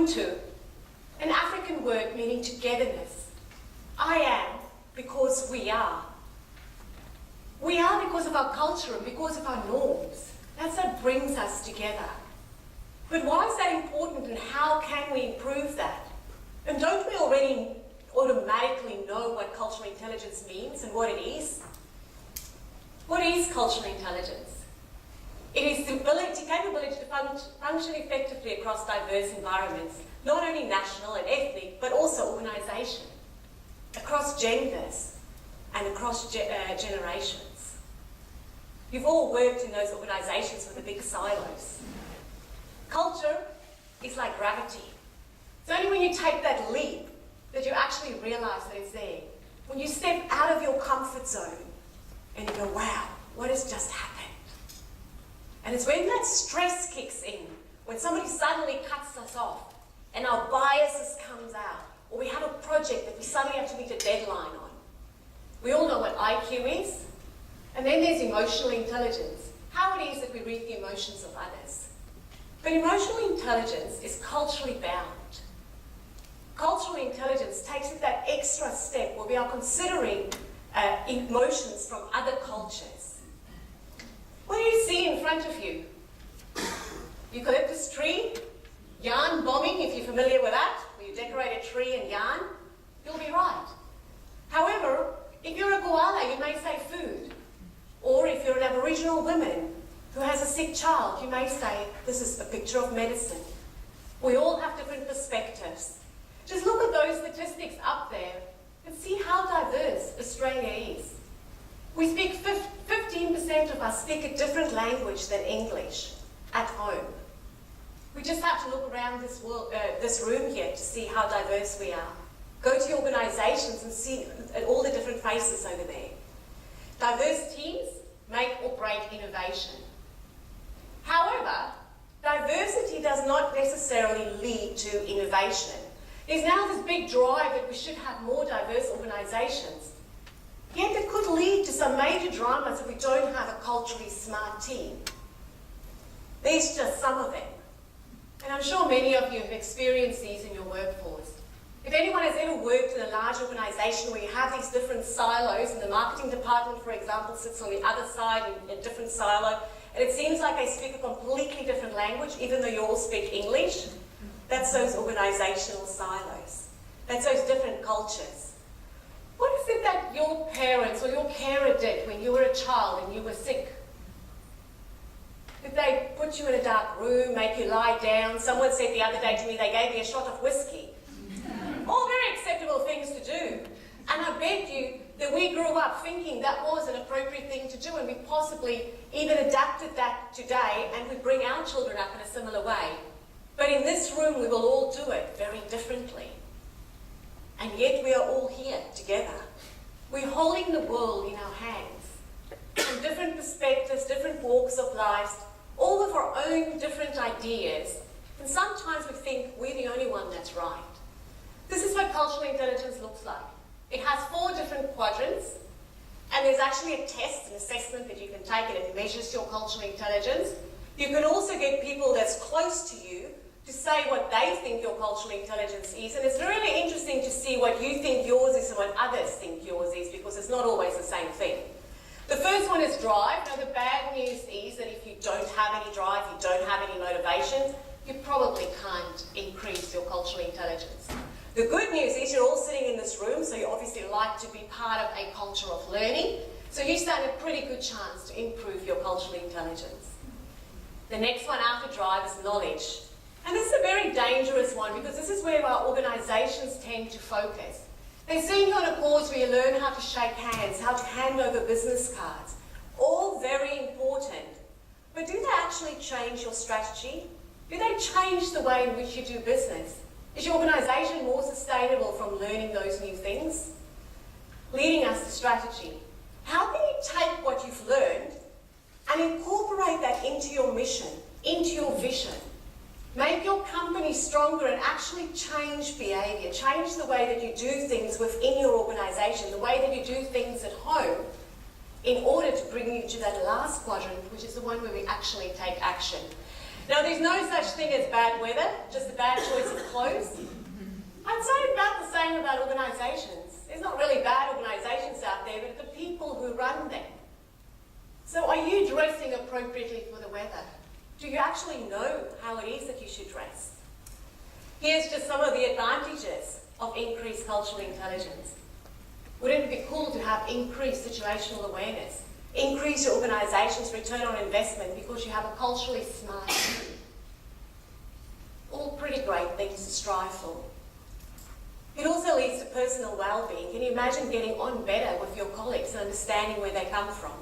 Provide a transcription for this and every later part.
Ubuntu, an African word meaning togetherness. I am because we are. We are because of our culture and because of our norms. That's what brings us together. But why is that important and how can we improve that? And don't we already automatically know what cultural intelligence means and what it is? What is cultural intelligence? It is the capability to function effectively across diverse environments, not only national and ethnic, but also organisation, across genders and across generations. You've all worked in those organisations with the big silos. Culture is like gravity. It's only when you take that leap that you actually realise that it's there. When you step out of your comfort zone and you go, wow, what has just happened? And it's when that stress kicks in, when somebody suddenly cuts us off and our biases comes out, or we have a project that we suddenly have to meet a deadline on. We all know what IQ is. And then there's emotional intelligence, how it is that we read the emotions of others. But emotional intelligence is culturally bound. Cultural intelligence takes it that extra step where we are considering emotions from other cultures. What do you see in front of you? Eucalyptus tree, yarn bombing, if you're familiar with that, where you decorate a tree and yarn, you'll be right. However, if you're a koala, you may say food. Or if you're an Aboriginal woman who has a sick child, you may say, this is a picture of medicine. We all have different perspectives. Just look at those statistics up there and see how diverse Australia is. We speak 15% of us speak a different language than English at home. We just have to look around this room here to see how diverse we are. Go to organisations and see all the different faces over there. Diverse teams make or break innovation. However, diversity does not necessarily lead to innovation. There's now this big drive that we should have more diverse organisations. Yet it could lead to some major dramas if we don't have a culturally smart team. There's just some of them. And I'm sure many of you have experienced these in your workforce. If anyone has ever worked in a large organisation where you have these different silos, and the marketing department, for example, sits on the other side in a different silo, and it seems like they speak a completely different language, even though you all speak English, that's those organisational silos. That's those different cultures. What is it that your parents or your carer did when you were a child and you were sick? Did they put you in a dark room, make you lie down? Someone said the other day to me they gave me a shot of whiskey. All very acceptable things to do. And I bet you that we grew up thinking that was an appropriate thing to do, and we possibly even adapted that today and we bring our children up in a similar way. But in this room we will all do it very differently. And yet we are all here together. We're holding the world in our hands. From different perspectives, different walks of life, all of our own different ideas. And sometimes we think we're the only one that's right. This is what cultural intelligence looks like. It has 4 different quadrants, and there's actually a test, an assessment that you can take, and it measures your cultural intelligence. You can also get people that's close to you to say what they think your cultural intelligence is, and it's really interesting to see what you think yours is and what others think yours is, because it's not always the same thing. The first one is drive. Now the bad news is that if you don't have any drive, you don't have any motivation, you probably can't increase your cultural intelligence. The good news is you're all sitting in this room, so you obviously like to be part of a culture of learning, so you stand a pretty good chance to improve your cultural intelligence. The next one after drive is knowledge. And this is a very dangerous one, because this is where our organisations tend to focus. They send you on a course where you learn how to shake hands, how to hand over business cards. All very important. But do they actually change your strategy? Do they change the way in which you do business? Is your organisation more sustainable from learning those new things? Leading us to strategy. How can you take what you've learned and incorporate that into your mission, into your vision? Make your company stronger and actually change behaviour, change the way that you do things within your organisation, the way that you do things at home, in order to bring you to that last quadrant, which is the one where we actually take action. Now, there's no such thing as bad weather, just a bad choice of clothes. I'd say about the same about organisations. There's not really bad organisations out there, but the people who run them. So are you dressing appropriately for the weather? Do you actually know how it is that you should dress? Here's just some of the advantages of increased cultural intelligence. Wouldn't it be cool to have increased situational awareness? Increase your organisation's return on investment because you have a culturally smart team. All pretty great things to strive for. It also leads to personal well-being. Can you imagine getting on better with your colleagues and understanding where they come from?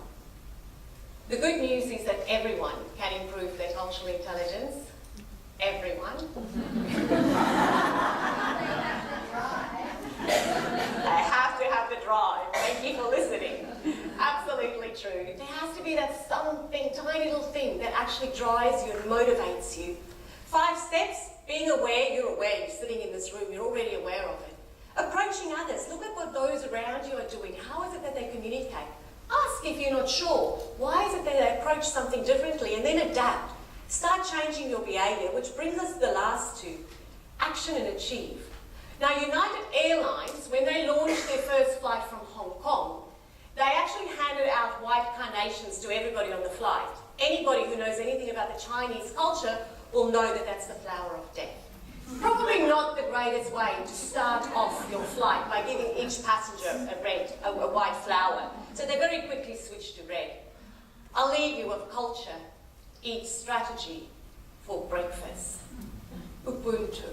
The good news is that everyone can improve their cultural intelligence. Everyone. I have to have the drive. Thank you for listening. Absolutely true. There has to be that something, tiny little thing that actually drives you and motivates you. 5 steps, being aware, you're aware, you're sitting in this room, you're already aware of it. Approaching others, look at what those around you are doing. How is it that they communicate? Ask if you're not sure. Why is it that they approach something differently, and then adapt. Start changing your behaviour, which brings us to the last two, action and achieve. Now, United Airlines, when they launched their first flight from Hong Kong, they actually handed out white carnations to everybody on the flight. Anybody who knows anything about the Chinese culture will know that that's the flower of death. Probably not the greatest way to start off your flight by giving each passenger a white flower. So they very quickly switched to red. I'll leave you with culture. Eat strategy for breakfast. Ubuntu.